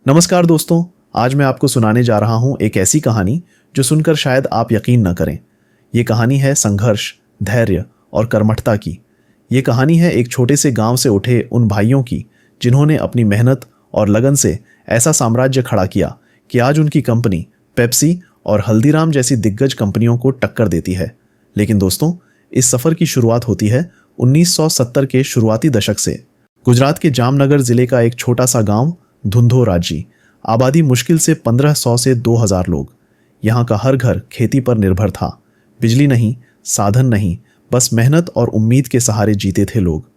नमस्कार दोस्तों, आज मैं आपको सुनाने जा रहा हूं एक ऐसी कहानी जो सुनकर शायद आप यकीन न करें। ये कहानी है संघर्ष, धैर्य और कर्मठता की। ये कहानी है एक छोटे से गांव से उठे उन भाइयों की जिन्होंने अपनी मेहनत और लगन से ऐसा साम्राज्य खड़ा किया कि आज उनकी कंपनी पेप्सी और हल्दीराम जैसी दिग्गज कंपनियों को टक्कर देती है। लेकिन दोस्तों, इस सफर की शुरुआत होती है 1970 के शुरुआती दशक से। गुजरात के जामनगर जिले का एक छोटा सा गांव धुंधोराजी, आबादी मुश्किल से 1500 से 2000 लोग। यहाँ का हर घर खेती पर निर्भर था। बिजली नहीं, साधन नहीं, बस मेहनत और उम्मीद के सहारे जीते थे लोग।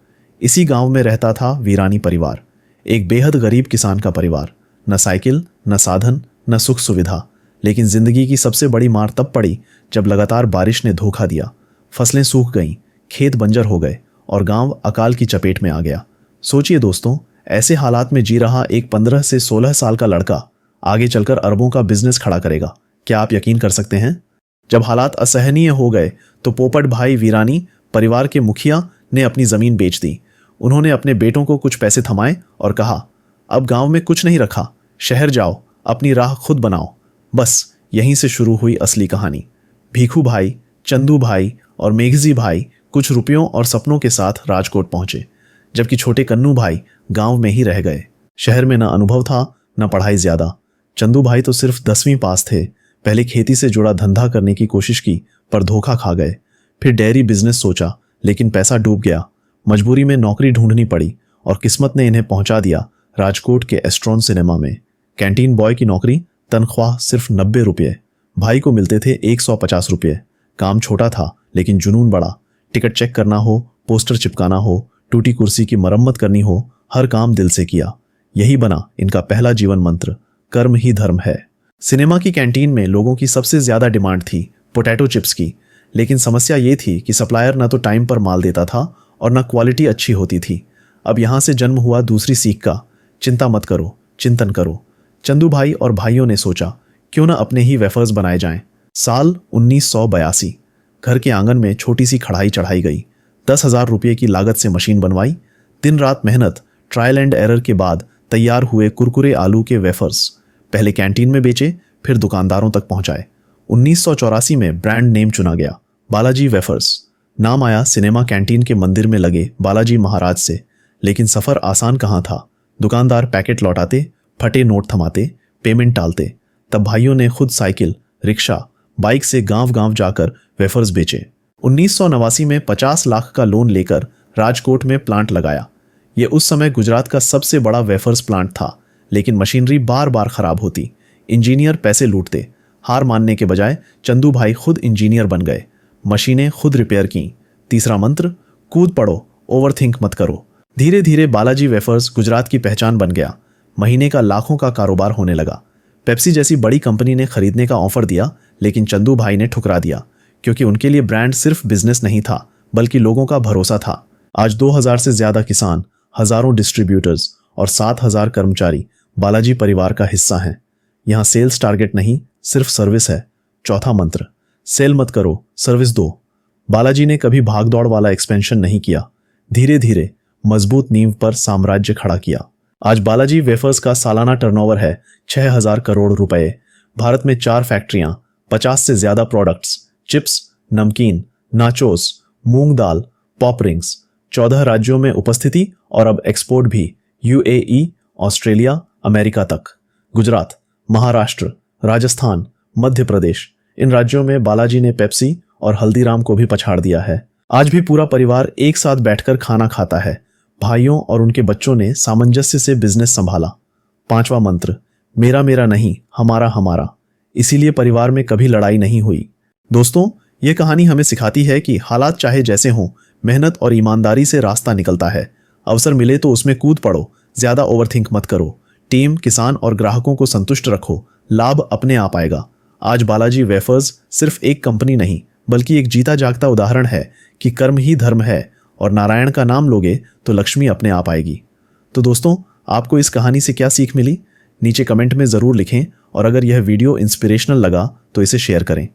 इसी गांव में रहता था वीरानी परिवार, एक बेहद गरीब किसान का परिवार। न साइकिल, न साधन, न सुख सुविधा। लेकिन जिंदगी की सबसे बड़ी मार तब पड़ी जब लगातार बारिश ने धोखा दिया। फसलें सूख गईं, खेत बंजर हो गए और गांव अकाल की चपेट में आ गया। सोचिए दोस्तों, ऐसे हालात में जी रहा एक 15 से 16 साल का लड़का आगे चलकर अरबों का बिजनेस खड़ा करेगा। क्या आप यकीन कर सकते हैं? जब हालात असहनीय हो गए तो पोपट भाई वीरानी परिवार के मुखिया ने अपनी जमीन बेच दी। उन्होंने अपने बेटों को कुछ पैसे थमाए और कहा, अब गांव में कुछ नहीं रखा, शहर जाओ, अपनी राह खुद बनाओ। बस यहीं से शुरू हुई असली कहानी। भीखू भाई, चंदू भाई और मेघजी भाई कुछ रुपयों और सपनों के साथ राजकोट पहुंचे, जबकि छोटे कन्नू भाई गांव में ही रह गए। शहर में न अनुभव था, न पढ़ाई ज्यादा। चंदू भाई तो सिर्फ 10वीं पास थे। पहले खेती से जुड़ा धंधा करने की कोशिश की पर धोखा खा गए। फिर डेयरी बिजनेस सोचा, लेकिन पैसा डूब गया। मजबूरी में नौकरी ढूंढनी पड़ी और किस्मत ने इन्हें पहुंचा दिया राजकोट के एस्ट्रॉन सिनेमा में। कैंटीन बॉय की नौकरी, तनख्वाह सिर्फ 90 रुपये। भाई को मिलते थे 150 रुपये। काम छोटा था लेकिन जुनून बड़ा। टिकट चेक करना हो, पोस्टर चिपकाना हो, टूटी कुर्सी की मरम्मत करनी हो, हर काम दिल से किया। यही बना इनका पहला जीवन मंत्र, कर्म ही धर्म है। सिनेमा की कैंटीन में लोगों की सबसे ज्यादा डिमांड थी पोटैटो चिप्स की। लेकिन समस्या ये थी कि सप्लायर न तो टाइम पर माल देता था और न क्वालिटी अच्छी होती थी। अब यहां से जन्म हुआ दूसरी सीख का, चिंता मत करो, चिंतन करो। चंदू भाई और भाइयों ने सोचा, क्यों न अपने ही वेफर्स बनाए जाएं। साल 1982। घर के आंगन में छोटी सी कढ़ाई चढ़ाई गई। 10,000 रुपये की लागत से मशीन बनवाई। दिन रात मेहनत, ट्रायल एंड एरर के बाद तैयार हुए कुरकुरे आलू के वेफर्स पहले कैंटीन में बेचे, फिर दुकानदारों तक पहुंचाए। 1984 में ब्रांड नेम चुना गया, बालाजी वेफर्स। नाम आया सिनेमा कैंटीन के मंदिर में लगे बालाजी महाराज से। लेकिन सफर आसान कहाँ था। दुकानदार पैकेट लौटाते, फटे नोट थमाते, पेमेंट टालते। तब भाइयों ने खुद साइकिल, रिक्शा, बाइक से गांव गांव जाकर वेफर्स बेचे। 1989 में 50 लाख का लोन लेकर राजकोट में प्लांट लगाया। यह उस समय गुजरात का सबसे बड़ा वेफर्स प्लांट था। लेकिन मशीनरी बार बार खराब होती, इंजीनियर पैसे लूटते। हार मानने के बजाय चंदू भाई खुद इंजीनियर बन गए, मशीनें खुद रिपेयर की। तीसरा मंत्र, कूद पड़ो, ओवरथिंक मत करो। धीरे धीरे बालाजी वेफर्स गुजरात की पहचान बन गया। महीने का लाखों का कारोबार होने लगा। पेप्सी जैसी बड़ी कंपनी ने खरीदने का ऑफर दिया, लेकिन चंदू भाई ने ठुकरा दिया, क्योंकि उनके लिए ब्रांड सिर्फ बिजनेस नहीं था बल्कि लोगों का भरोसा था। आज 2000 से ज्यादा किसान, हजारों डिस्ट्रीब्यूटर्स और 7000 कर्मचारी बालाजी परिवार का हिस्सा हैं। यहां सेल्स टारगेट नहीं, सिर्फ सर्विस है। चौथा मंत्र, सेल मत करो, सर्विस दो। बालाजी ने कभी भागदौड़ वाला एक्सपेंशन नहीं किया। धीरे धीरे मजबूत नींव पर साम्राज्य खड़ा किया। आज बालाजी वेफर्स का सालाना टर्नओवर है 6000 करोड़ रुपए। भारत में 4 फैक्ट्रियां, 50 से ज्यादा प्रोडक्ट्स, चिप्स, नमकीन, नाचोस, मूंग दाल, पॉप रिंग्स। 14 राज्यों में उपस्थिति और अब एक्सपोर्ट भी UAE, ऑस्ट्रेलिया, अमेरिका तक। गुजरात, महाराष्ट्र, राजस्थान, मध्य प्रदेश, इन राज्यों में बालाजी ने पेप्सी और हल्दीराम को भी पछाड़ दिया है। आज भी पूरा परिवार एक साथ बैठकर खाना खाता है। भाइयों और उनके बच्चों ने सामंजस्य से बिजनेस संभाला। 5वां मंत्र, मेरा मेरा नहीं, हमारा हमारा। इसीलिए परिवार में कभी लड़ाई नहीं हुई। दोस्तों, यह कहानी हमें सिखाती है कि हालात चाहे जैसे हों, मेहनत और ईमानदारी से रास्ता निकलता है। अवसर मिले तो उसमें कूद पड़ो, ज्यादा ओवरथिंक मत करो। टीम, किसान और ग्राहकों को संतुष्ट रखो, लाभ अपने आप आएगा। आज बालाजी वेफर्स सिर्फ एक कंपनी नहीं, बल्कि एक जीता जागता उदाहरण है कि कर्म ही धर्म है और नारायण का नाम लोगे तो लक्ष्मी अपने आप आएगी। तो दोस्तों, आपको इस कहानी से क्या सीख मिली? नीचे कमेंट में जरूर लिखें और अगर यह वीडियो इंस्पिरेशनल लगा तो इसे शेयर करें।